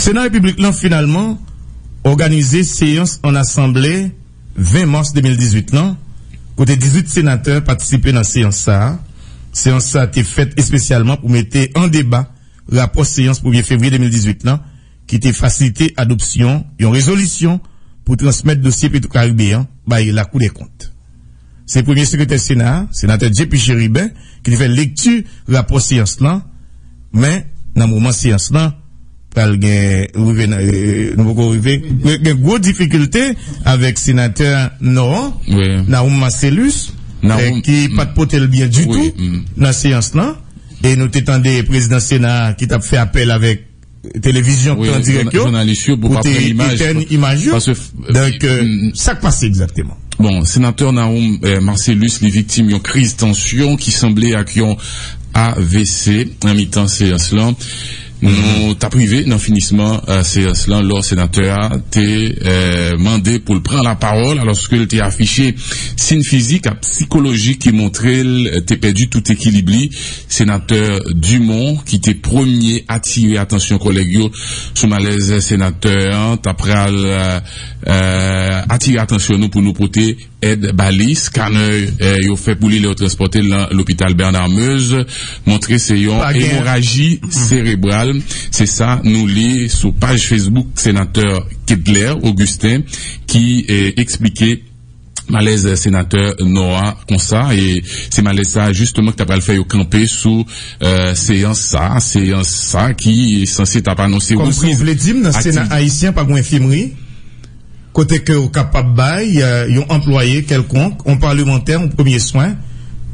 Sénat République là finalement organisé séance en assemblée 20 mars 2018 là. Côté 18 sénateurs participé dans séance ça. Séance ça a été faite spécialement pour mettre en débat rapport séance 1er février 2018 là qui était facilité adoption une résolution pour transmettre dossier Petro-Caribéen par la Cour des comptes. C'est le premier secrétaire Sénat, sénateur J.P. Chéribin, qui fait lecture rapport séance là, mais dans le moment séance là, nous avons une grosse difficulté avec sénateur Noran, Naoum Marcellus, qui pas de potel bien du tout dans la séance là, et nous t'étendons président Sénat qui t'a fait appel avec télévision en direct, pour image. Donc, ça passe exactement. Bon, sénateur Naoum Marcellus, les victimes d'une crise tension qui semblait à un AVC en mi-temps séance là. Nous t'as privé dans finissement séance là, le sénateur a été mandé pour prendre la parole alors qu'il était affiché signe physique et psychologique qui montrait t'es perdu tout équilibre. Sénateur Dumont qui était premier à attirer attention collègues sous malaise sénateur t'as pris attirer attention nous pour nous porter aide balise scanner yo fait pour le transporter dans l'hôpital Bernard Meuse montrer c'est une hémorragie cérébrale. C'est ça, nous lit sur page Facebook sénateur Kedler Augustin qui expliquait malaise sénateur Noah comme ça et c'est malaise ça justement que t'as pas le fait au camper sous séance ça qui est censé t'as pas annoncé comme si vous le dites dans Sénat haïtien pas une infirmerie côté que au capable bail un employé quelconque un parlementaire en premier soin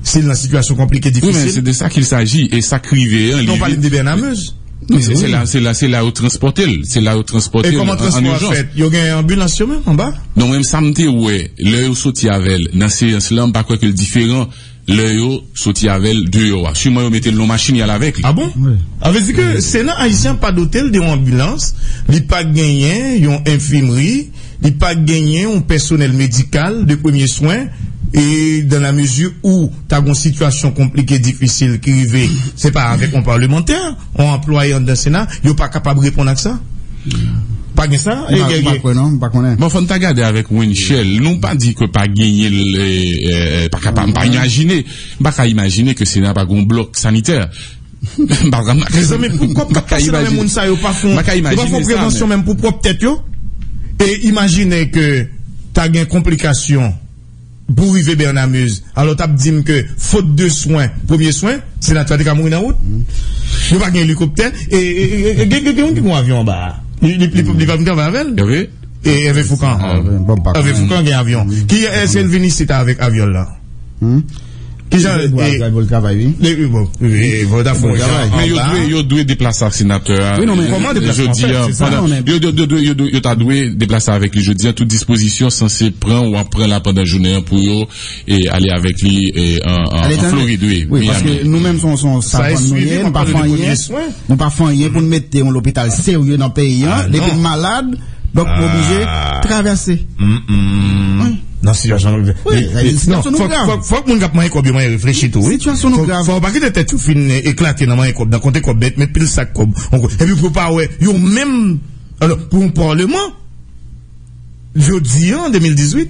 c'est une situation compliquée difficile. Oui, mais c'est de ça qu'il s'agit et ça crivé on parle de Bernameuse. C'est là où transporter. Et comment transporter en fait? Il y a une ambulance même en bas? Donc même samedi ouais, l'heure sorti avec dans séance là, pas quoi que le différent l'heure sorti avec deux heures. Sûrement vous mettez le machine y aller avec. Ah bon? Oui. Avec dit que Sénat haïtien pas d'hôtel, de ambulance, il pas gagné une infirmerie, il pas gagné un personnel médical de premiers soins. Et dans la mesure où tu as une situation compliquée, difficile, qui arrive, c'est pas avec un parlementaire, un employé dans le Sénat, il n'est pas capable de répondre à ça. Pas que ça? Pas bon, faut regarder avec Winchell. Nous pas dit que pas gagner pas capable, pas imaginer que Sénat pas un bloc sanitaire. Mais pourquoi pas passer dans le monde ça, pas font prévention même pour propre tête, yo? Et imaginez que tu as une complication. Pour arriver Bernamuse. Alors, t'as dit que, faute de soins, premier soin, c'est la toile de Cameroun en route. Il n'y a pas un hélicoptère. Et, il y a un avion en bas. Il va venir avec elle. Et, avec Foucan. Avec Foucan, il y a un avion. Qui est-ce qu'elle vient ici avec avion là? Qui j'en le travail, oui. Mais il doit déplacer le sénateur. Oui, non, mais comment déplacer? Il t'a dû déplacer avec lui. Je dis à toute disposition censée prendre ou apprendre là pendant la journée pour eux et aller avec lui en Floride. Oui, parce que nous-mêmes sommes savants, nous pas faisons rien pour nous mettre dans l'hôpital sérieux dans le pays, les malades, donc obligés de traverser. Non, situation oui, faut que mon gars m'aille bien réfléchir tout. Situation grave. Faut pas que tête tout fin éclater dans mon dans compter comme bête mettre pile sac comme. Et puis faut pas ouais, yo même alors pour un parlement jeudi en 2018,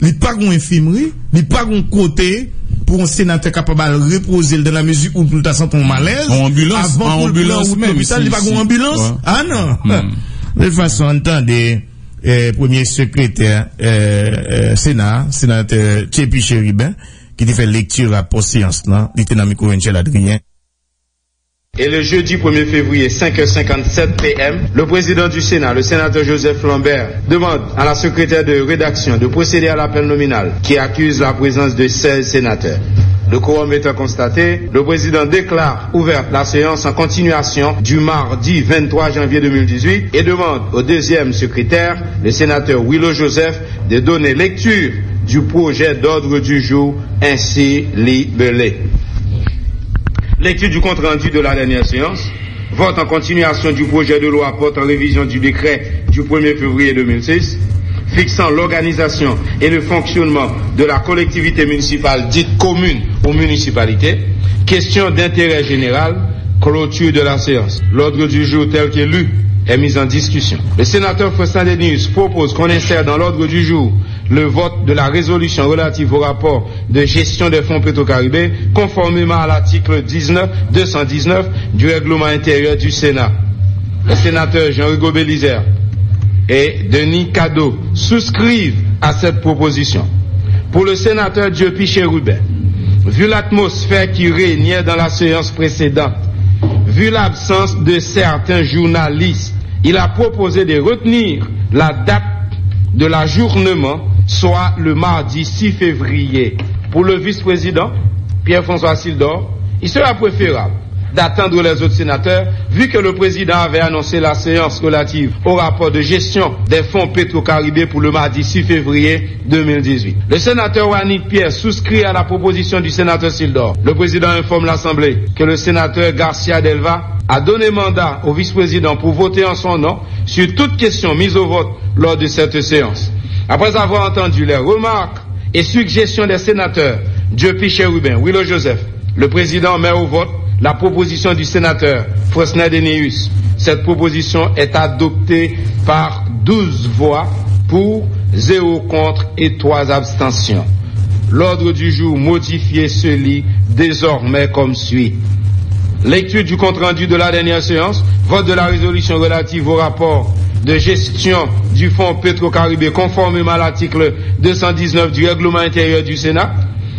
il pas une infirmerie, il pas un côté pour un sénateur capable de reposer dans la mesure où tout sent un malaise. En ambulance même. L'hôpital il pas une ambulance. Ah non. De toute façon entendez premier secrétaire Sénat, sénateur J.P. Chéribin, qui fait lecture à la séance là, il était dans le micro Adrien. Et le jeudi 1er février, 5h57 p.m., le président du Sénat, le sénateur Joseph Lambert, demande à la secrétaire de rédaction de procéder à l'appel nominal qui accuse la présence de 16 sénateurs. Le quorum étant constaté, le président déclare ouverte la séance en continuation du mardi 23 janvier 2018 et demande au deuxième secrétaire, le sénateur Willow Joseph, de donner lecture du projet d'ordre du jour ainsi libellé. Lecture du compte rendu de la dernière séance. Vote en continuation du projet de loi portant révision du décret du 1er février 2006. Fixant l'organisation et le fonctionnement de la collectivité municipale dite commune ou municipalité, question d'intérêt général, clôture de la séance. L'ordre du jour tel qu'élu est mise en discussion. Le sénateur Faustin Denius propose qu'on insère dans l'ordre du jour le vote de la résolution relative au rapport de gestion des fonds Petro-Caribé conformément à l'article 219 du règlement intérieur du Sénat. Le sénateur Jean-Hugo Bélizer et Denis Cadeau souscrivent à cette proposition. Pour le sénateur Dieupi Chérubin, vu l'atmosphère qui régnait dans la séance précédente, vu l'absence de certains journalistes, il a proposé de retenir la date de l'ajournement, soit le mardi 6 février. Pour le vice-président, Pierre-François Sildor, il sera préférable d'attendre les autres sénateurs, vu que le président avait annoncé la séance relative au rapport de gestion des fonds Petro-Caribé pour le mardi 6 février 2018. Le sénateur Wanid Pierre souscrit à la proposition du sénateur Sildor. Le président informe l'Assemblée que le sénateur Garcia Delva a donné mandat au vice-président pour voter en son nom sur toute question mise au vote lors de cette séance. Après avoir entendu les remarques et suggestions des sénateurs Dieupi Chérubin, Willow Joseph, le président met au vote la proposition du sénateur Faustin Denius. Cette proposition est adoptée par 12 voix pour, 0 contre et 3 abstentions. L'ordre du jour modifié se lit désormais comme suit. Lecture du compte-rendu de la dernière séance, vote de la résolution relative au rapport de gestion du fonds Petro-Caribé conformément à l'article 219 du règlement intérieur du Sénat,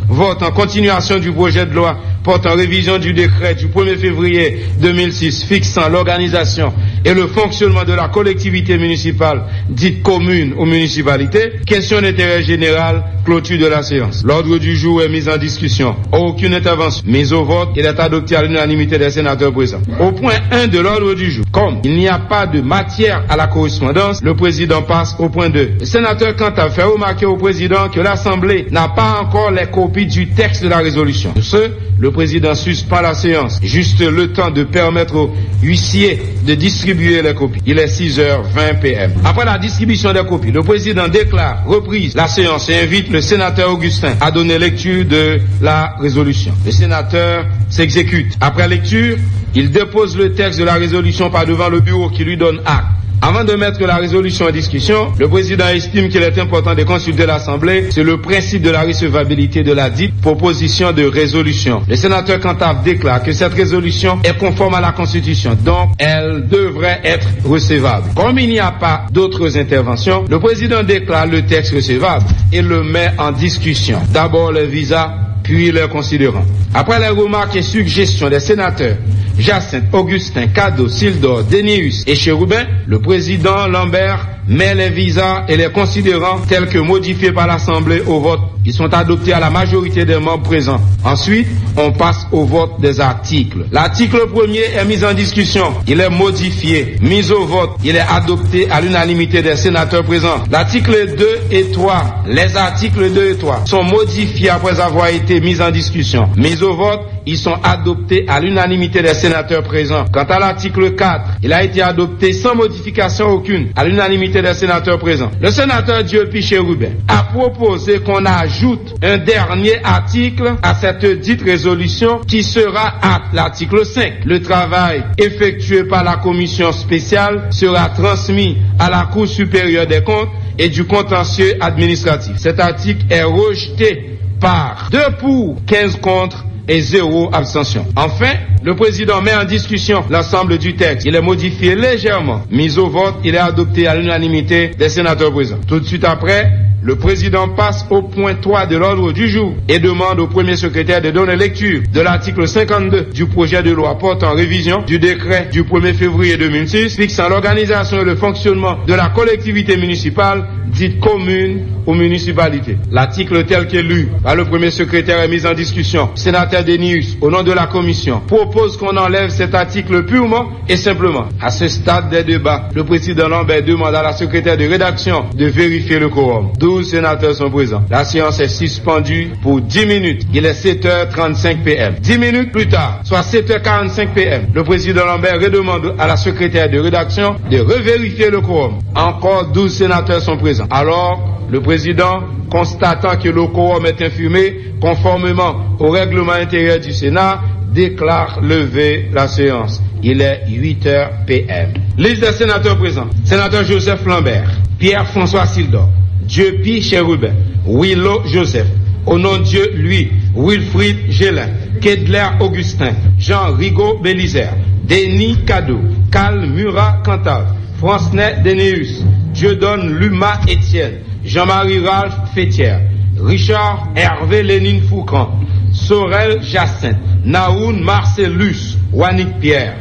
vote en continuation du projet de loi portant révision du décret du 1er février 2006 fixant l'organisation et le fonctionnement de la collectivité municipale dite commune ou municipalité, question d'intérêt général, clôture de la séance. L'ordre du jour est mis en discussion. Aucune intervention mise au vote, il est adopté à l'unanimité des sénateurs présents. Au point 1 de l'ordre du jour, comme il n'y a pas de matière à la correspondance, le président passe au point 2. Le sénateur Cantab fait remarquer au président que l'Assemblée n'a pas encore les copies du texte de la résolution. De ce, le président suspend la séance, juste le temps de permettre aux huissiers de distribuer les copies. Il est 6h20 p.m. Après la distribution des copies, le président déclare reprise la séance et invite le sénateur Augustin à donner lecture de la résolution. Le sénateur s'exécute. Après lecture, il dépose le texte de la résolution par devant le bureau qui lui donne acte. Avant de mettre la résolution en discussion, le président estime qu'il est important de consulter l'Assemblée sur le principe de la recevabilité de la dite proposition de résolution. Le sénateur Cantab déclare que cette résolution est conforme à la Constitution, donc elle devrait être recevable. Comme il n'y a pas d'autres interventions, le président déclare le texte recevable et le met en discussion. D'abord les visas, puis les considérants. Après les remarques et suggestions des sénateurs Jacinthe, Augustin, Cadeau, Sildor, Denius et Chérubin, le président Lambert met les visas et les considérants tels que modifiés par l'Assemblée au vote. Ils sont adoptés à la majorité des membres présents. Ensuite, on passe au vote des articles. L'article 1er est mis en discussion. Il est modifié, mis au vote. Il est adopté à l'unanimité des sénateurs présents. L'article 2 et 3, les articles 2 et 3 sont modifiés après avoir été mis en discussion. Mis au vote, ils sont adoptés à l'unanimité des sénateurs présents. Quant à l'article 4, il a été adopté sans modification aucune à l'unanimité des sénateurs présents. Le sénateur Dieupi Chérubin a proposé qu'on ajoute un dernier article à cette dite résolution qui sera l'article 5. Le travail effectué par la commission spéciale sera transmis à la Cour supérieure des comptes et du contentieux administratif. Cet article est rejeté par 2 pour, 15 contre et 0 abstention. Enfin, le président met en discussion l'ensemble du texte. Il est modifié légèrement. Mis au vote, il est adopté à l'unanimité des sénateurs présents. Tout de suite après, le président passe au point 3 de l'ordre du jour et demande au premier secrétaire de donner lecture de l'article 52 du projet de loi portant révision du décret du 1er février 2006 fixant l'organisation et le fonctionnement de la collectivité municipale dite commune ou municipalité. L'article tel qu'est lu par le premier secrétaire est mis en discussion. Sénateur Denius, au nom de la commission, propose qu'on enlève cet article purement et simplement. À ce stade des débats, le président Lambert demande à la secrétaire de rédaction de vérifier le quorum. 12 sénateurs sont présents. La séance est suspendue pour 10 minutes. Il est 7h35 p.m. 10 minutes plus tard, soit 7h45 p.m., le président Lambert redemande à la secrétaire de rédaction de revérifier le quorum. Encore 12 sénateurs sont présents. Alors, le président, constatant que le quorum est infirmé conformément au règlement intérieur du Sénat, déclare lever la séance. Il est 8h PM. Liste des sénateurs présents. Sénateur Joseph Lambert, Pierre-François Sildor, Dieu Pi Chérubin, Willow Joseph, au nom de Dieu, lui, Wilfried Gélin, Kedler Augustin, Jean Rigaud Bélizer, Denis Cadeau, Carl Murat Cantal, Francenay Deneus, Dieudonne Luma Étienne, Jean-Marie Ralph Fétière, Richard Hervé Lénine Foucan, Sorel Jacinthe, Naoun Marcellus, Wanik Pierre.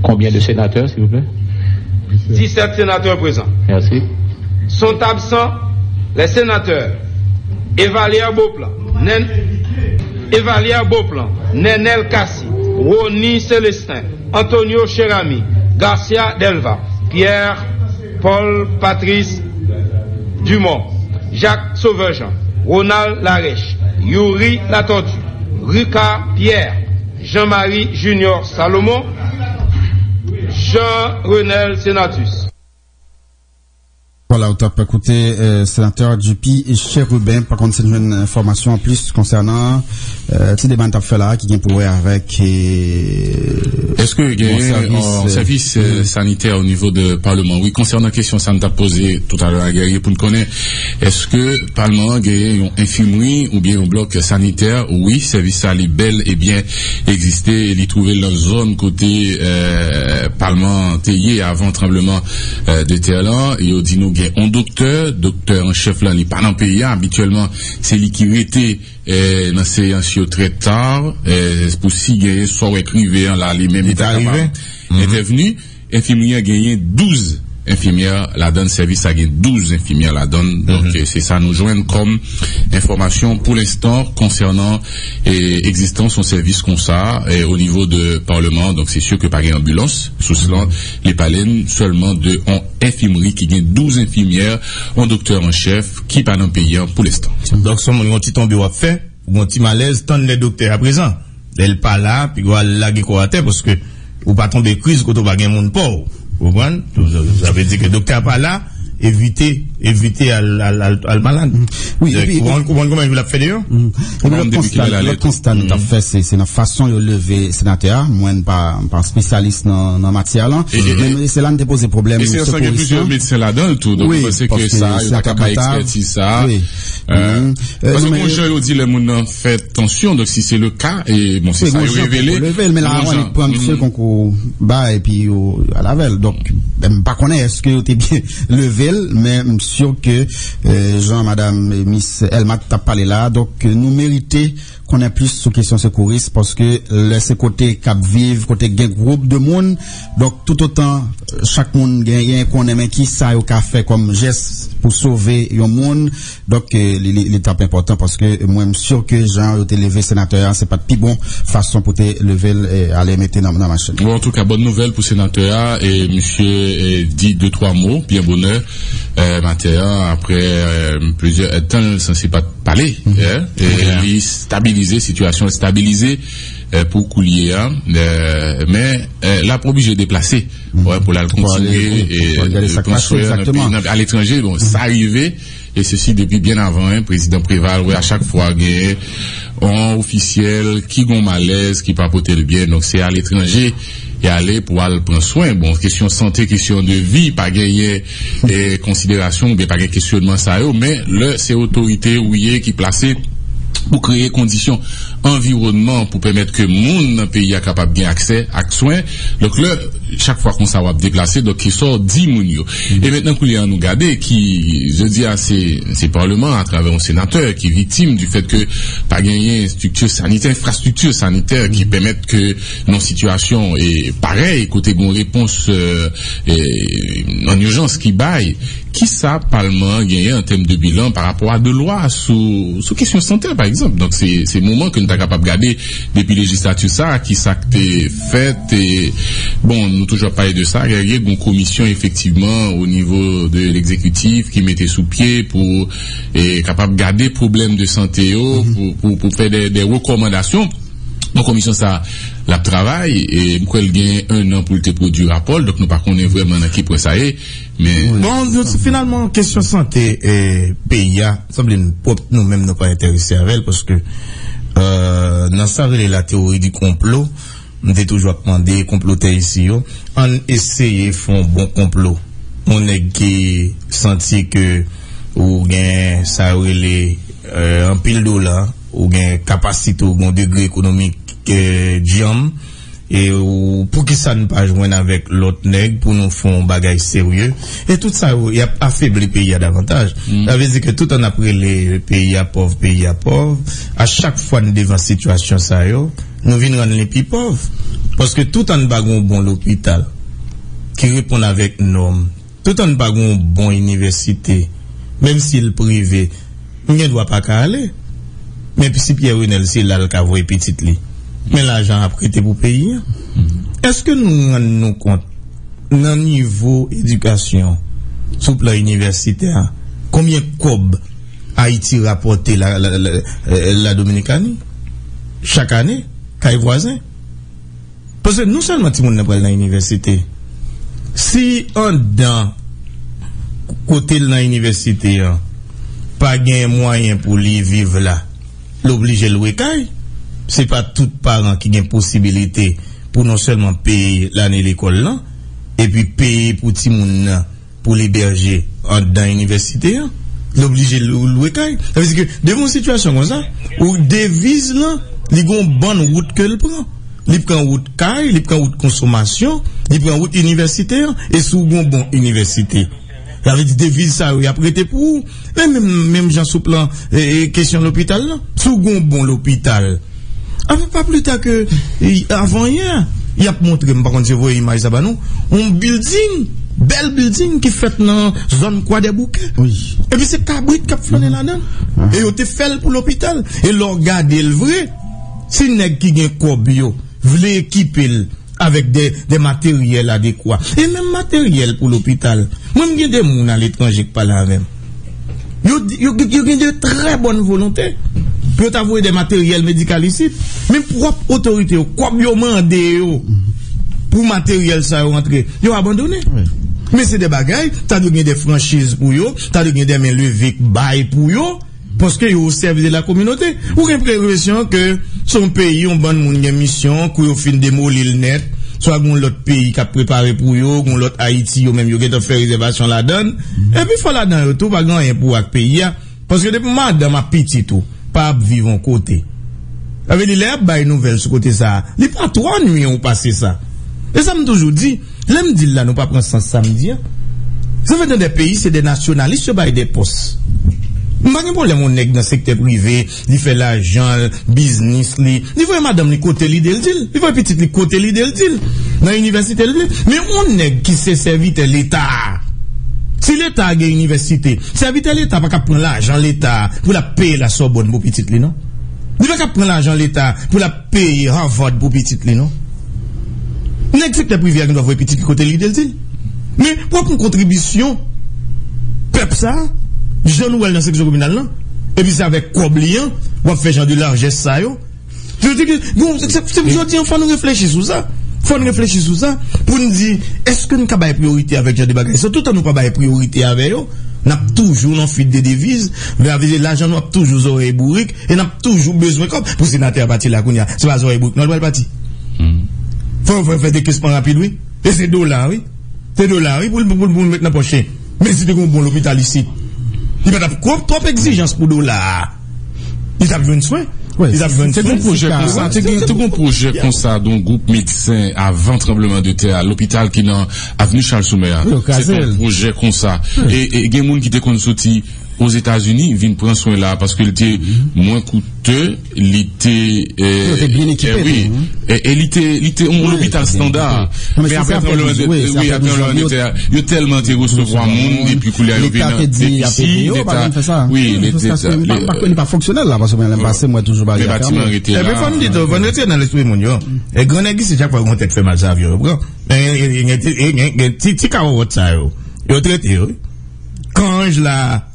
Combien de sénateurs, s'il vous plaît? 17 sénateurs présents. Merci. Sont absents les sénateurs Evalia Beauplan, Nenel Kassi, Roni Célestin, Antonio Cherami, Garcia Delva, Pierre, Paul Patrice Dumont, Jacques Sauvejean, Ronald Larèche, Yuri Latortue, Ricard Pierre, Jean-Marie Junior Salomon, Jean-Renel Senatus. Voilà, on t'a écouté sénateur Dupi et Chérubin. Par contre, c'est une information en plus concernant petit débat qu'on a fait là, qui vient pour avec. Est-ce que il y a un service sanitaire au niveau de Parlement? Oui, concernant la question que ça nous a posée tout à l'heure à Guerrier pour nous connaître, est-ce que Parlement a une infirmerie ou bien un bloc sanitaire? Oui, service ça est bel et bien existé. Il y trouvait dans zone côté Parlement Théier avant tremblement de terre là. Et on dit nous un docteur en chef là, il pas dans le pays, habituellement, c'est lui qui était dans séance très tard, pour si gagner soit écrivain là, les mêmes était venu, infirmière a gagné 12 infirmières la donne service a gagné 12 infirmières la donne, donc c'est ça nous joindre comme information pour l'instant concernant existence son service comme ça au niveau de Parlement. Donc c'est sûr que par ambulance sous cela les palais seulement de en infirmerie qui gagne 12 infirmières, un docteur en chef qui pas dans le pays pour l'instant. Donc son mon petit tombé à fait ou un petit malaise tant les docteurs à présent elle pas là puis va laguer quoi à terre parce que ou pas tomber crise quand on va gagner monde pauvre. Ça veut dire que le docteur pas là, éviter al malade. Oui, et puis comment il l'a fait d'ailleurs? Le constat nous a fait c'est une façon de lever sénateur, moi pas spécialiste dans matière là, mais c'est là nous poser problème. Et c'est ça qu'il y a plusieurs médecins là-dedans tout, donc c'est que ça il y a pas expertise ça. Parce que quand je dis le monde fait attention, donc si c'est le cas et bon c'est ça révélé. Mais là on prend monsieur concours bas et puis à la veille, donc même pas connaître est-ce que tu es bien levé, mais sûr que Jean, Madame et Miss Elmat t'a parlé là, donc nous méritons qu'on ait plus sur question secouriste parce que ce côté Cap Vive, côté groupe de monde, donc tout autant chaque monde gagne qu'on aime qui ça au fait comme geste pour sauver un monde, donc l'étape important parce que moi je suis sûr que Jean a levé sénateur, c'est pas de plus bon façon pour te lever aller mettre dans la machine. Bon, en tout cas bonne nouvelle pour sénateur et monsieur dit 2-3 mots bien bonheur matin après plusieurs temps censé pas parler et stabiliser situation stabiliser pour coulier mais là pour obligé de déplacer pour la continuer et construire à l'étranger bon ça arrivé et ceci depuis bien avant président Préval à chaque fois gagne un officiel qui gon malaise qui pas porter le bien donc c'est à l'étranger et aller pour aller prendre soin. Bon, question santé, question de vie, pas gagner considération, bien pas gagner questionnement ça, mais c'est autorité ouillée qui placée pour créer conditions environnement pour permettre que monde dans le pays a capable bien accès à soins. Donc là, chaque fois qu'on s'en va déplacer, donc il sort 10 moun yo. Et maintenant qu'on nous garder qui, je dis à ces parlements à travers un sénateur qui est victime du fait que pas gagner structure sanitaire, infrastructure sanitaire qui permettent que nos situations est pareil côté bon réponse en urgence qui baille. Qui ça Parlement gagné en termes de bilan par rapport à de lois sous question sanitaire par exemple. Donc c'est moment que nous sommes capables de garder depuis législature ça qui ça t'est fait et bon nous toujours parlé de ça. Il y a une commission effectivement au niveau de l'exécutif qui mettait sous pied pour capable de garder problème de santé pour faire des recommandations. Donc commission ça la travail et elle gagne 1 an pour le produire rapport donc nous pas connaît vraiment dans qui pour ça est mais bon finalement question santé pays semble nous même nous pas intéressés avec elle parce que dans ça la théorie du complot m'était toujours demandé comploter ici yo, on essayer font bon complot. On est qui senti que ou gain ça relé en pile dollar ou gain capacité ou gain degré économique diam et pour que ça ne pas joindre avec l'autre nègre pour nous faire un bagage sérieux et tout ça il a affaibli le pays à davantage. Ça veut dire que tout en après les pays à pauvre à chaque fois nous devant situation ça yo nous venons rendre les plus pauvres parce que tout en bagon bon l'hôpital qui répond avec normes tout en bagon bon université même si le privé on ne doit pas aller mais puis si Pierre Renel c'est là le cavoyer petite li mais l'argent a prêté pour payer. Est-ce que nous rendons compte, dans le niveau éducation, sous plan universitaire, combien de cob Haïti rapporté la Dominicanie chaque année, caille voisin? Parce que nous seulement tout le monde n'a pas dans l'université. Si on dans côté de l'université, pas gain moyen pour lui vivre là, l'obliger louer caille. C'est pas tout parent qui a une possibilité pour non seulement payer l'année l'école là et puis payer pour ti moun pour l'héberger dans l'université l'obliger louer caille. Ça veut dire que devant une situation comme ça où devise là li gon bonne route que le prend. Il prend route caille, il prend route consommation, il prend route universitaire et sous bon université. Ça veut dire devise ça il a prêté pour même gens sous plan question l'hôpital là, sous bon l'hôpital. Pas plus tard que avant hier, il a montré, par contre, je vois l'image ça, un building, bel building qui fait dans zone quoi des bouquets. Oui. Et puis c'est cabrit qui a flâné là-dedans. Et il a fait pour l'hôpital. Et l'on regarde le vrai, si nèg qui gen kobio, voulait équiper avec des matériels adéquats. Et même matériel pour l'hôpital. Moi, il y a des gens à l'étranger qui parlent avec. Il y a de très bonnes volontés. Peut avoir des matériels médicaux ici, mais propre autorité, quoi yo mandé pour matériel ça rentrer, yo abandonné. Oui. Mais c'est des bagailles, t'as donné des franchises pour yo, t'as donné des mains levées bail pour yo, parce que yo au service de la communauté. Ou une prévision que son pays on bonne moun mission, que yo fin démolir le net, soit gon l'autre pays qui a préparé pour yo, gon l'autre Haïti yo même yo get fait réservation la donne, et puis faut la donne tout pas grand rien pour ak pays parce que depuis madame a petit tout pas vivre en côté. Avec les bail nouvelles sur côté ça. Les pas 3 nuits ont passé ça. Et ça me toujours dit, l'aime dit là nous pas prendre ça samedi. Ça fait dans des pays c'est des nationalistes qui bail des postes. Pas de problème on nèg dans le secteur privé, il fait l'argent, business li. Il voit madame li côté li del deal. Il voit petite li côté li del deal. Dans l'université mais on nèg qui se serviteur l'état. Si l'État a une université, serviteur l'État pas qu'à prendre l'argent l'État pour la payer la Sorbonne pour petite li non. Il pas qu'à prendre l'argent l'État pour la payer Harvard pour petite li non. Nèg secteur privé qui doit voir petite côté li del deal. Mais pour une contribution peuple ça, jeune ou dans section communale là, et puis c'est avec coblian, on fait genre de l'argent ça yo. Je dis que bon c'est aujourd'hui faut nous réfléchir sur ça. Faut nous réfléchir sur ça pour nous dire est-ce que nous avons une priorité avec des bagages surtout quand nous pas une priorité avec eux n'a toujours non fuite de devises mais avec l'argent nous a toujours oreille bourrique et n'a toujours besoin comme pour sénateur parti là kounya c'est pas oreille bourrique non doit parti faut faire des questions rapides oui et c'est dollars oui pour mettre dans poche mais si tu bon l'hôpital ici il va trop exigence pour dollars il a besoin de soins. Oui, c'est un projet comme ça. C'est un projet comme ça, d'un groupe médecin avant tremblement de terre, à l'hôpital qui est dans avenue Charles Soumer. C'est un projet comme ça. Et il y a des gens qui étaient sortis aux États-Unis, viennent prendre soin là parce qu'il était moins coûteux, il était bien équipé. Oui, et il était un hôpital standard. Mais après tremblement de terre, il y a tellement de recevoir monde et puis qu'il y a oui, il n'est pas fonctionnel là parce que l'année passée moi toujours pas. Les bâtiments étaient là. Et puis faut dire on était dans l'esprit mon et grand nèg c'est chaque fois qu'on tête fait mal ça vieux. Mais il y a petit carotte ça yo traité quand je la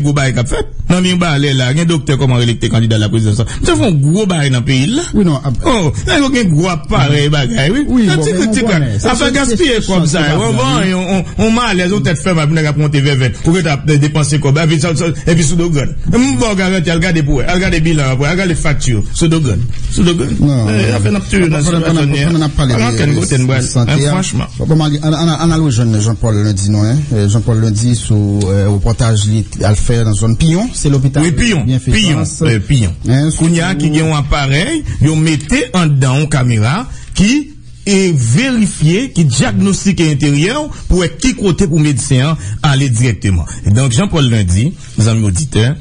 go bay qu'a fait Non, mais bah, là, un docteur comment électé candidat à la présidence. Nous avons un gros bail dans le pays, là. Oui, non. Oh, il y a un gros appareil, bagaille, oui. Oui, ça fait gaspiller comme ça. On malaise, on tête ferme, après, on monter vers 20. Pour que tu dépenses comme ça, et puis sous de gun. Bon, regardez pour, regardez bilan, regardez les factures, sous de gun. Sous de gun. Non. On a parlé de santé. Franchement. On a le jeune Jean-Paul Lundi, non, hein. Jean-Paul Lundi, sous, au portage, à faire dans zone Pillon, c'est l'hôpital. Oui, Pillon. Kounia qui gagne un appareil, ils mettez en dedans une caméra qui est vérifié, qui diagnostique l'intérieur pour être qui côté pour médecin aller directement. Et donc Jean-Paul Lundi, mes amis auditeurs,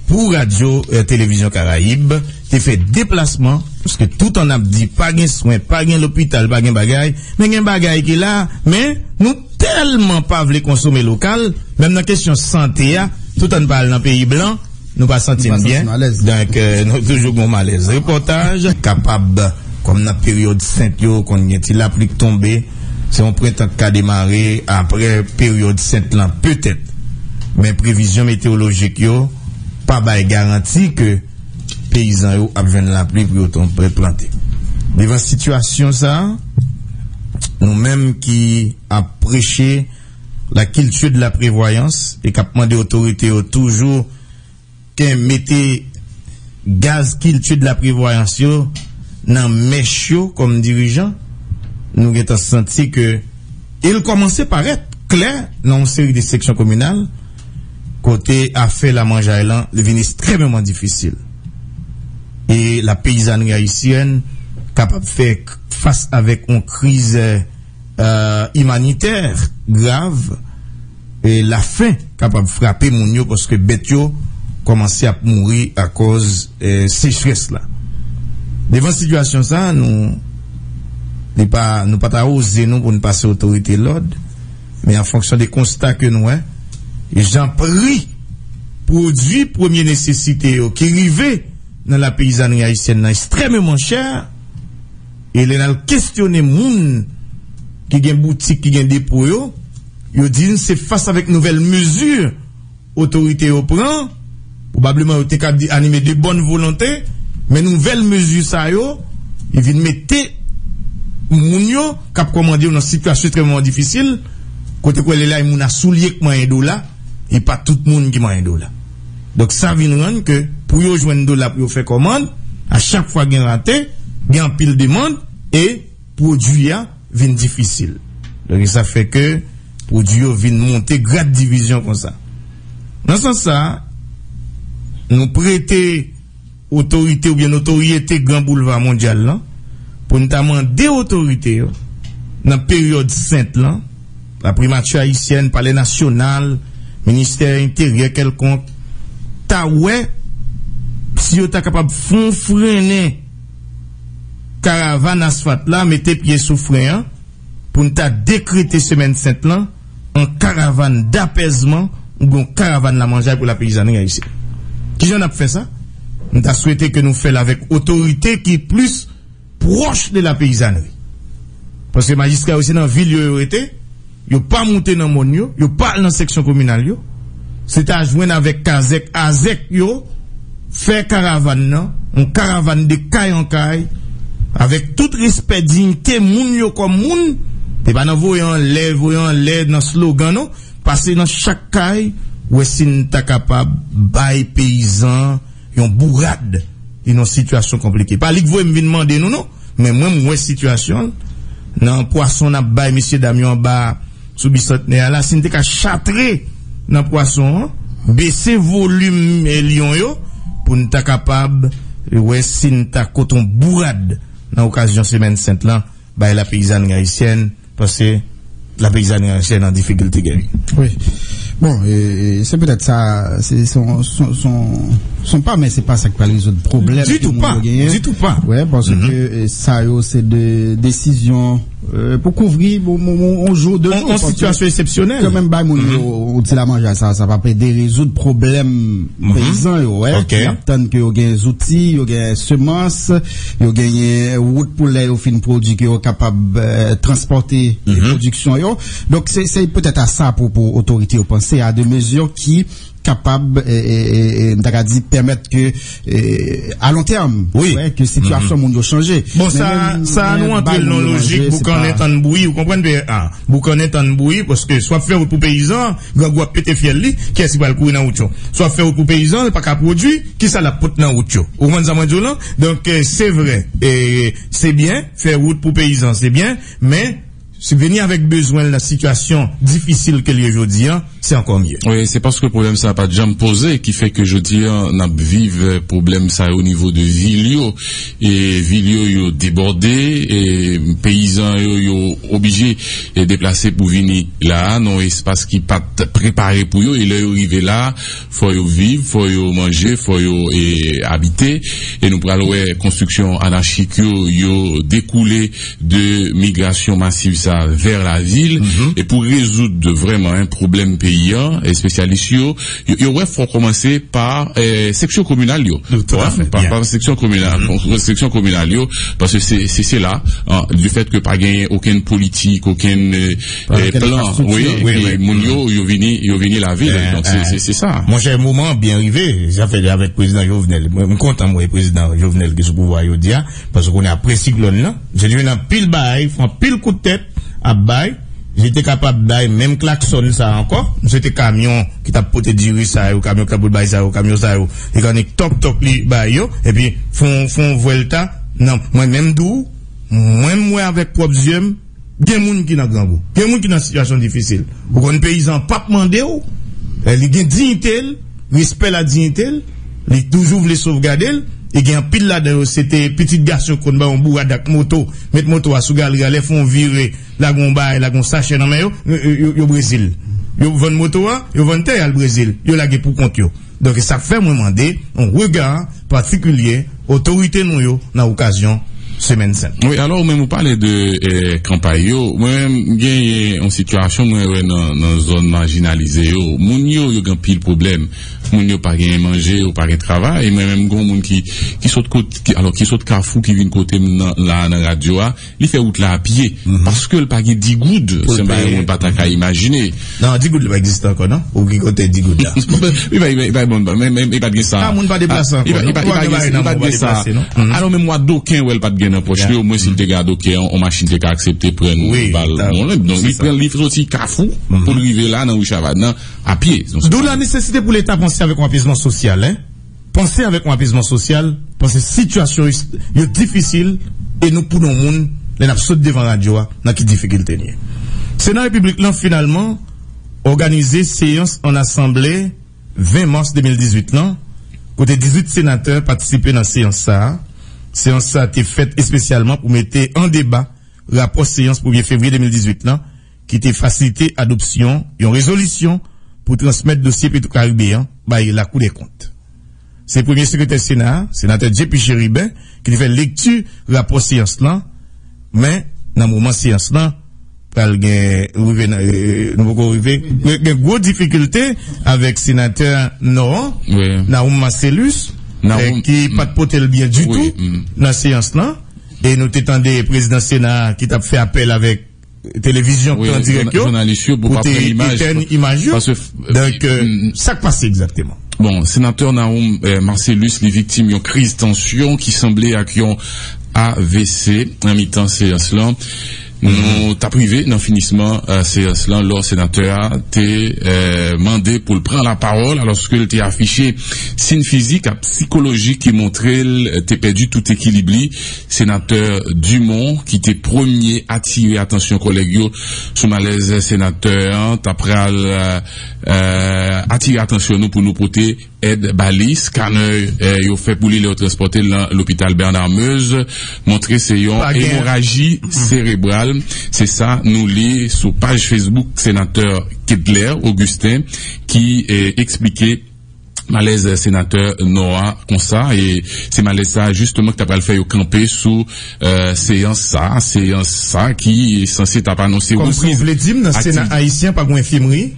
pour Radio Télévision Caraïbe, tu fait déplacement parce que tout en a dit pas gain soin, pas gain l'hôpital, pas gain bagaille, mais gain bagaille qui là, mais nous tellement pas voulu consommer local, même dans question santé tout en parle dans pays blanc, nous pas sentir bien. Donc nous toujours bon malaise. Reportage capable comme dans période sainte yo qu'on y a la pluie tomber, c'est un printemps qui a démarré après période sainte là peut-être. Mais prévision météorologique yo pas bail garantie que paysans yo a besoin de la pluie pour autant planter. Devant situation ça, nous mêmes qui a prêché la culture de la prévoyance et qui a demandé aux autorités toujours qu'un mettez gaz culture de la prévoyance yo dans mèche comme dirigeant, nous avons senti que il commençait par être clair dans une série de sections communales côté a fait la manger là devient extrêmement difficile et la paysannerie haïtienne capable de faire face avec une crise humanitaire grave et la faim capable de frapper moun yo parce que bête yo commençait à mourir à cause sécheresse là. Devant situation ça, nous pas oser nous pour ne passer autorité de l'ordre, mais en fonction des constats que nous et j'en prie produits première nécessité qui arrivent dans la paysannerie haïtienne extrêmement cher et les a questionné moun qui gagne boutique qui gagne dépôt yo dit c'est face avec nouvelles mesures autorité au prend probablement au TK animé de bonne volonté mais nouvelles mesures ça yo ils viennent mettre moun yo cap commander dans situation extrêmement difficile côté quoi là moun a soulier que moyen dollar et pas tout le monde qui moyen dollar donc ça vient rendre que pour yo joindre dollar pour faire commande à chaque fois gain raté gain pile demande et produit vient difficile donc ça fait que produit vient monter grade division comme ça dans ce sens ça nous prêter autorité ou bien notoriété grand boulevard mondial là pour notamment des autorités dans période sainte là la primature haïtienne palais national ministère intérieur quelconque ta ouais si vous êtes capable de freiner caravane asphalte là mettez pied sous frein pour nous décréter semaine sainte là en caravane d'apaisement ou en caravane la manger pour la paysannerie haïtienne. Qui j'en a fait ça? Nous avons souhaité que nous fassions avec autorité qui est plus proche de la paysannerie. Parce que les magistrats aussi dans la ville, ils n'ont pas monté dans le monde, ils n'ont pas dans la section communale. C'est à joindre avec Kazek, Azek, faire caravane, une caravane de caille en caille, avec tout respect, dignité, moun yo comme moun, et pas dans voyant l'air, dans slogan, non, passer dans chaque caille, où est-ce que t'es capable, bail paysan, yon bourrade, une situation compliquée. Pas que vous me demander, non, mais moi, situation, dans poisson, n'a bail, monsieur Damien, bas, sous bicentenaire, là, si t'es qu'à châtrer, dans poisson, baisser volume, lion, yo, pour nous t'es capable, ouais, si t'as coton bourrade, dans l'occasion semaine sainte là, bah, la paysannerie haïtienne, parce que la paysannerie haïtienne en difficulté gagne. Oui. Bon, c'est peut-être ça, c'est son pas, mais c'est pas ça qui va résoudre le problème. Du tout pas. Ouais, parce que ça, c'est de décisions, pour couvrir, on joue de en situation exceptionnelle. Quand même, bah, on dit la manger, ça va pas aider résoudre le problème paysan, ouais. Ok. Tant que y a des outils, y a des semences, y a des routes pour les fin produits qui sont capables de transporter les productions, yo. Donc, c'est peut-être à ça pour autorité, au penser à des mesures qui capable de permettre que à long terme que situation monde changer. Bon ça nous entre dans logique vous connaître en bouillie, vous comprenez vous connaître en bouillie parce que soit faire pour paysan, gangou pété fiel li qui est pas courir dans autre. Soit faire pour paysan, pas qu'à produire, qui ça la pote dans autre. Vous comprenez ça moi là? Donc c'est vrai et c'est bien faire route pour paysan, c'est bien, mais si venir avec besoin de la situation difficile que aujourd'hui, c'est encore mieux. Oui, c'est parce que le problème ça n'a pas de jamais posé qui fait que je dis on a vive problème ça au niveau de Vilio et Vilio yo débordé et paysans yo obligé de déplacer pour venir là non espace qui pas préparé pour eux et là arrivé là faut yo vivre, faut yo manger, faut yo habiter et nous prenons construction anarchique yo découlé de migration massive ça vers la ville et pour résoudre vraiment un problème paysan et spécialistes yo faut commencer par section communale yo par section communale parce que c'est là du fait que pas gagné aucune politique aucun plan mon yo vini la ville donc c'est ça. Moi j'ai un moment bien arrivé j'ai fait avec président Jovenel me content moi président Jovenel qui sous pouvoir yo dia parce qu'on est après cyclone là j'ai dû dans pile bail font pile coup de tête à bail, j'étais capable d'aller même klaxon ça encore, c'était camion qui t'a porté du ça, ou camion qui t'a porté ça, ou camion ça, et quand on toc li bail yo, et puis font vuelta, non, moi même d'où, moi avec propre yeux, gen moun qui dans grand bout, gen moun qui dans situation difficile, ou qu'on paysan pas demander ou, il gen dignité, respect la dignité, il toujours les sauvegarder. Et il y a un pile là-dedans, c'était petit garçon qu'on va en bourre avec moto, mettre moto à sous galerie, les font virer, la gomba et la gon sachet dans mais yo Brésil. Yo vend moto yo vend terre au Brésil, yo la pour compte yo. Donc ça fait moi demander un regard particulier autorité nous yo dans occasion semaine sainte. Oui, alors même vous parlez de campagne yo, moi même gagne en situation moi dans zone marginalisée yo, moun yo gan pile problème. Moun yo pas gain manger ou pas gain travail et même gon moun qui saute côté alors qui saute Carrefour qui vient côté là dans radio il fait route là à pied parce que le pas gain 10 gouttes c'est pas ta imaginer. Non 10 gouttes pas existe encore non ou qui côté 10 gouttes là. Il va bon même il pas gain ça. Ah moun pas déplacer encore. Il pas gain ça. Alors même moi d'aucun ou elle pas gain dans poche au moins s'il te garde OK en machine te accepter prendre balle. Donc il prend il fait aussi Carrefour pour arriver là dans Richard à pied. D'où la nécessité pour l'état penser avec un apaisement social hein. Penser avec un apaisement social parce que situation est difficile et nous pour nos monde les n'a saute devant radio dans qui difficulté ni. Sénat République là finalement organisé séance en assemblée 20 mars 2018 là côté 18 sénateurs participer dans séance ça a été faite spécialement pour mettre en débat rapport séance 1er février 2018 là qui était facilité adoption une résolution pour transmettre dossier Petro-Caribéen la Cour des comptes. C'est le premier secrétaire Sénat, sénateur J.P. Chéribin, qui fait lecture rapport séance là, mais dans le moment séance là, nous avons une grosse difficulté avec sénateur Noran, Naoum Marcellus, qui pas de potel bien du tout dans la séance là, et nous t'étendons président Sénat qui t'a fait appel avec télévision en direct pour pas prendre image donc ça passe exactement. Bon, sénateur Naoum Marcellus, les victimes d'une crise tension qui semblait à qui ont AVC en mi-temps séance là. Nous t'a privé dans finissement séance là le sénateur t'es mandé pour le prendre la parole alors que il t'est affiché signe physique et psychologique qui montrait t'es perdu tout équilibre. Sénateur Dumont qui t'est premier attiré attention collègues sous malaise sénateur t'as pral attirer attention nous pour nous porter aide balise scanner yo fait pour le transporter dans l'hôpital Bernard Meuse montrer c'est une hémorragie cérébrale. C'est ça, nous lit sur page Facebook sénateur Kedler Augustin qui expliquait malaise sénateur Noah comme ça et c'est malaise ça justement que t'as pas le fait au camper sous séance ça qui est censé t'as pas annoncé comme si vous voulez dire dans Sénat haïtien pas une infirmerie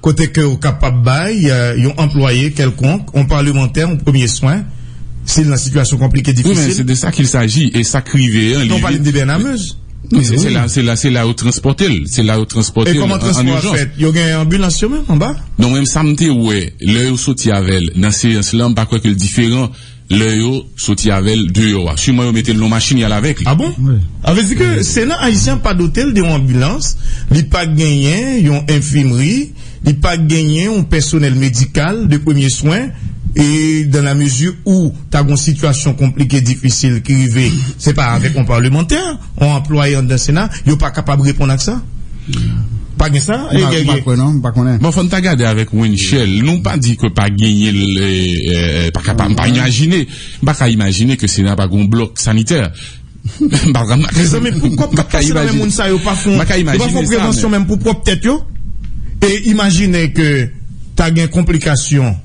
côté que au capable bail ont employé quelconque un parlementaire en premier soin c'est une situation compliquée difficile. Oui mais c'est de ça qu'il s'agit et ça crivé on parle de Bernard Meuse. C'est là où transporter. Et comment transporter fait? Il y a une ambulance même en bas? Non, même ça m'était ouais, l'heure où sorti avec, dans séance là, pas quoi que le différent, l'heure où sorti avec deux heures. Sûrement, ils mettaient l'eau machine à avec. Ah bon? Oui. Avec dit que Sénat haïtien pas d'hôtel, de ambulance, il pas gagné, une infirmerie, il pas gagné un personnel médical de premiers soins. Et dans la mesure où tu as une situation compliquée, difficile, qui arrive, c'est pas avec un parlementaire, un employé dans le Sénat, il n'est pas capable de répondre à ça. Pas que ça? Pas qu'on est. Bon, faut nous regarder avec Winchell. Nous pas dit que pas gagner pas capable, pas imaginer que le Sénat pas un bloc sanitaire. Mais pourquoi pas passer dans le monde ça, pas font prévention même pour propre tête, yo? Et imaginez que tu as une complication.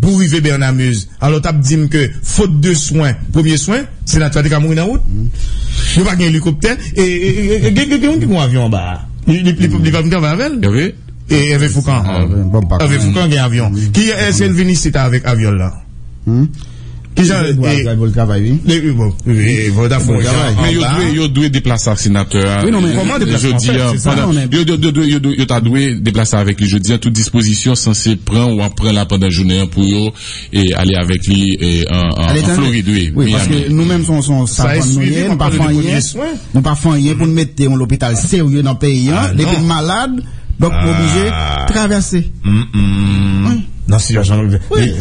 Pour arriver bien en amuse. Alors, t'as dit que, faute de soins, premier soin, c'est la toile de Cameroun en route. Il n'y a pas un hélicoptère. Et, il y a un avion en bas. Il va venir avec elle. Et Hervé Foucan. Hervé Foucan, il y a un avion. Qui est-ce qu'il vient ici avec avion là? Qui j'en ai le travail, oui. Bon, mais il doit déplacer le sénateur. Oui, non, mais comment déplacer? Il t'a dû déplacer avec lui. Je dis à toute disposition censée prendre ou apprendre là pendant la journée pour et aller avec lui en Floride. Oui, parce que nous-mêmes sommes nous pas faire pour nous mettre dans l'hôpital sérieux dans le pays, des malades, donc obligés de traverser. Non, situation oui,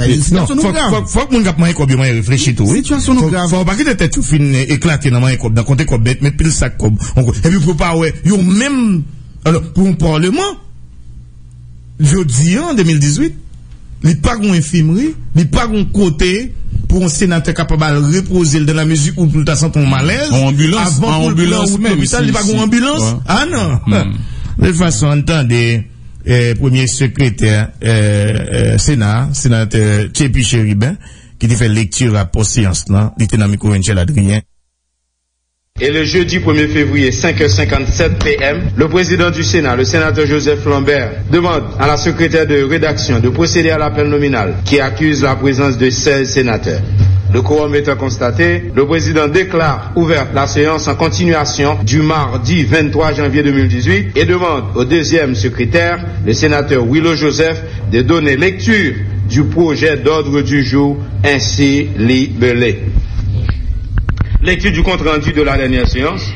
faut que mon gars moyen cob réfléchir tout. Situation grave. Faut pas que tête tout fin éclater dans moyen cob, dans compter cob bête, mettre pile sac cob. Et puis pour pas ouais, yo même alors pour un parlement je dis en 2018, il pas une infirmerie, il pas un côté pour un sénateur capable de reposer dans la mesure où tout a senti un malaise. En ambulance même, il pas une ambulance. Ah non. De toute façon entendez premier secrétaire sénateur Tchépi Chéribin qui fait lecture à post-séance là, il était dans le micro Adrien. Et le jeudi 1er février, 5h57 p.m., le président du Sénat, le sénateur Joseph Lambert, demande à la secrétaire de rédaction de procéder à l'appel nominal qui accuse la présence de 16 sénateurs. Le quorum étant constaté, le président déclare ouverte la séance en continuation du mardi 23 janvier 2018 et demande au deuxième secrétaire, le sénateur Willow Joseph, de donner lecture du projet d'ordre du jour ainsi libellé. Lecture du compte rendu de la dernière séance.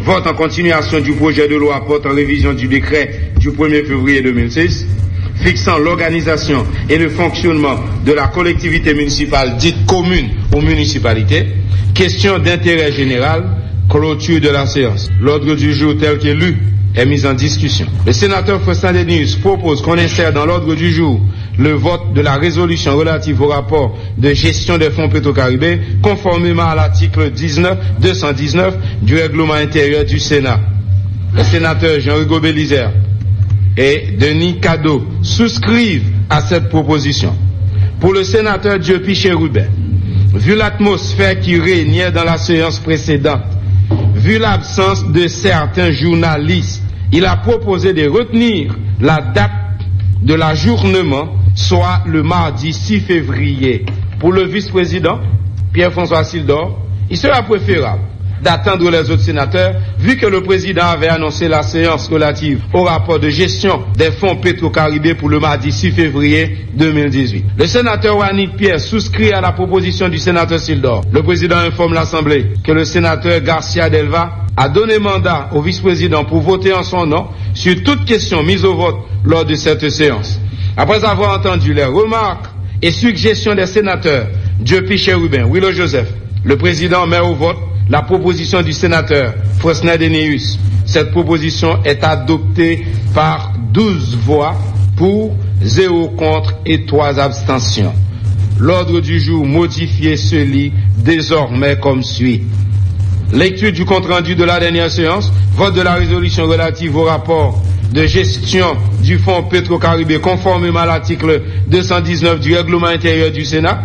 Vote en continuation du projet de loi portant révision du décret du 1er février 2006 fixant l'organisation et le fonctionnement de la collectivité municipale dite commune ou municipalité. Question d'intérêt général. Clôture de la séance. L'ordre du jour tel que lu est mis en discussion. Le sénateur Faustin Denis propose qu'on insère dans l'ordre du jour le vote de la résolution relative au rapport de gestion des fonds Petro-Caribé conformément à l'article 219 du règlement intérieur du Sénat. Le sénateur Jean-Hugo Bélizer et Denis Cadeau souscrivent à cette proposition. Pour le sénateur Tchépi Chéribin, vu l'atmosphère qui régnait dans la séance précédente, vu l'absence de certains journalistes, il a proposé de retenir la date de l'ajournement, soit le mardi 6 février. Pour le vice-président, Pierre-François Sildor, il sera préférable d'attendre les autres sénateurs, vu que le président avait annoncé la séance relative au rapport de gestion des fonds Petro-Caribé pour le mardi 6 février 2018. Le sénateur Wannick Pierre souscrit à la proposition du sénateur Sildor. Le président informe l'Assemblée que le sénateur Garcia Delva a donné mandat au vice-président pour voter en son nom sur toute question mise au vote lors de cette séance. Après avoir entendu les remarques et suggestions des sénateurs Tchépi Chéribin, Willow Joseph, le président met au vote la proposition du sénateur Faustin Denis. Cette proposition est adoptée par 12 voix pour, 0 contre et 3 abstentions. L'ordre du jour modifié se lit désormais comme suit. Lecture du compte rendu de la dernière séance, vote de la résolution relative au rapport de gestion du fonds Petro-Caribé conformément à l'article 219 du règlement intérieur du Sénat,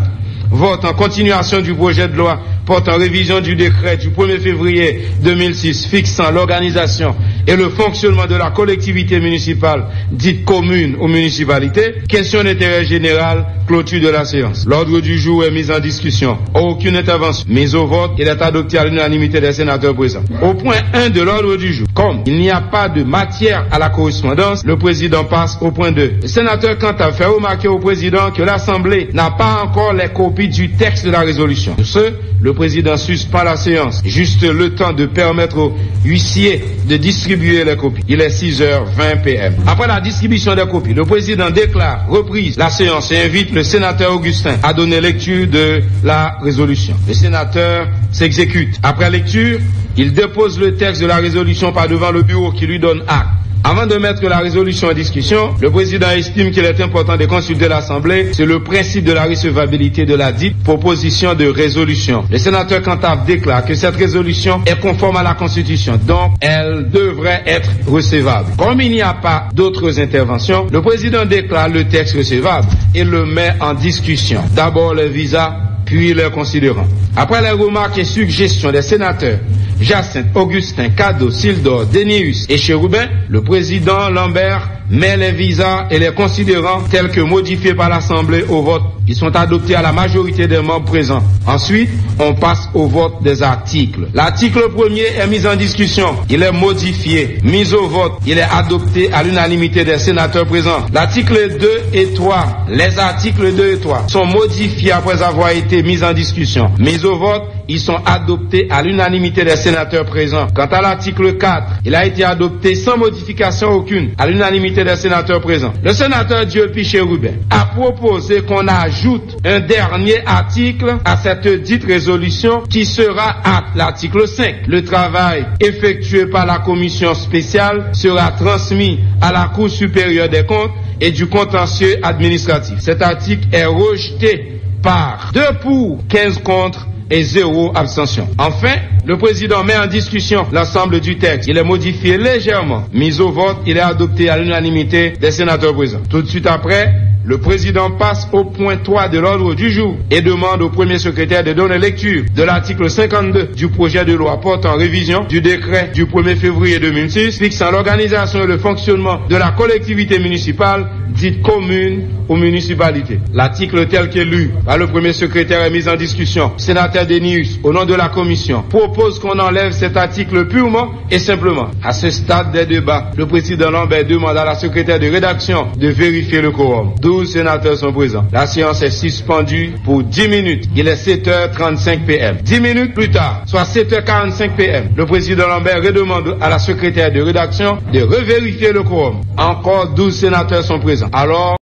vote en continuation du projet de loi portant révision du décret du 1er février 2006 fixant l'organisation et le fonctionnement de la collectivité municipale dite commune ou municipalité. Question d'intérêt général, clôture de la séance. L'ordre du jour est mis en discussion. Aucune intervention mise au vote. Il est adopté à l'unanimité des sénateurs présents. Au point 1 de l'ordre du jour, comme il n'y a pas de matière à la correspondance, le président passe au point 2. Le sénateur Quentin fait remarquer au président que l'Assemblée n'a pas encore les copies du texte de la résolution. De ce, le président suspend la séance. Juste le temps de permettre aux huissiers de distribuer les copies. Il est 6h20 p.m. Après la distribution des copies, le président déclare reprise la séance et invite le sénateur Augustin à donner lecture de la résolution. Le sénateur s'exécute. Après lecture, il dépose le texte de la résolution par devant le bureau qui lui donne acte. Avant de mettre la résolution en discussion, le président estime qu'il est important de consulter l'Assemblée sur le principe de la recevabilité de la dite proposition de résolution. Le sénateur Cantave déclare que cette résolution est conforme à la Constitution, donc elle devrait être recevable. Comme il n'y a pas d'autres interventions, le président déclare le texte recevable et le met en discussion. D'abord les visas, puis les considérants. Après les remarques et suggestions des sénateurs Jacinthe, Augustin, Cadeau, Sildor, Denius et Chérubin, le président Lambert met les visas et les considérants tels que modifiés par l'Assemblée au vote. Ils sont adoptés à la majorité des membres présents. Ensuite, on passe au vote des articles. L'article 1er est mis en discussion. Il est modifié, mis au vote. Il est adopté à l'unanimité des sénateurs présents. L'article 2 et 3, les articles 2 et 3 sont modifiés après avoir été mis en discussion. Mis au vote, ils sont adoptés à l'unanimité des sénateurs présents. Quant à l'article 4, il a été adopté sans modification aucune à l'unanimité des sénateurs présents. Le sénateur Dieupi Chérubin a proposé qu'on ajoute un dernier article à cette dite résolution qui sera l'article 5. Le travail effectué par la commission spéciale sera transmis à la Cour supérieure des comptes et du contentieux administratif. Cet article est rejeté par 2 pour, 15 contre et 0 abstention. Enfin, le président met en discussion l'ensemble du texte. Il est modifié légèrement. Mis au vote, il est adopté à l'unanimité des sénateurs présents. Tout de suite après, le président passe au point 3 de l'ordre du jour et demande au premier secrétaire de donner lecture de l'article 52 du projet de loi portant révision du décret du 1er février 2006 fixant l'organisation et le fonctionnement de la collectivité municipale dite commune ou municipalité. L'article tel que lu par le premier secrétaire est mis en discussion. Sénateur Denius, au nom de la commission, propose qu'on enlève cet article purement et simplement. À ce stade des débats, le président Lambert demande à la secrétaire de rédaction de vérifier le quorum. 12 sénateurs sont présents. La séance est suspendue pour 10 minutes. Il est 7h35 p.m. 10 minutes plus tard, soit 7h45 p.m., le président Lambert redemande à la secrétaire de rédaction de revérifier le quorum. Encore 12 sénateurs sont présents. Alors,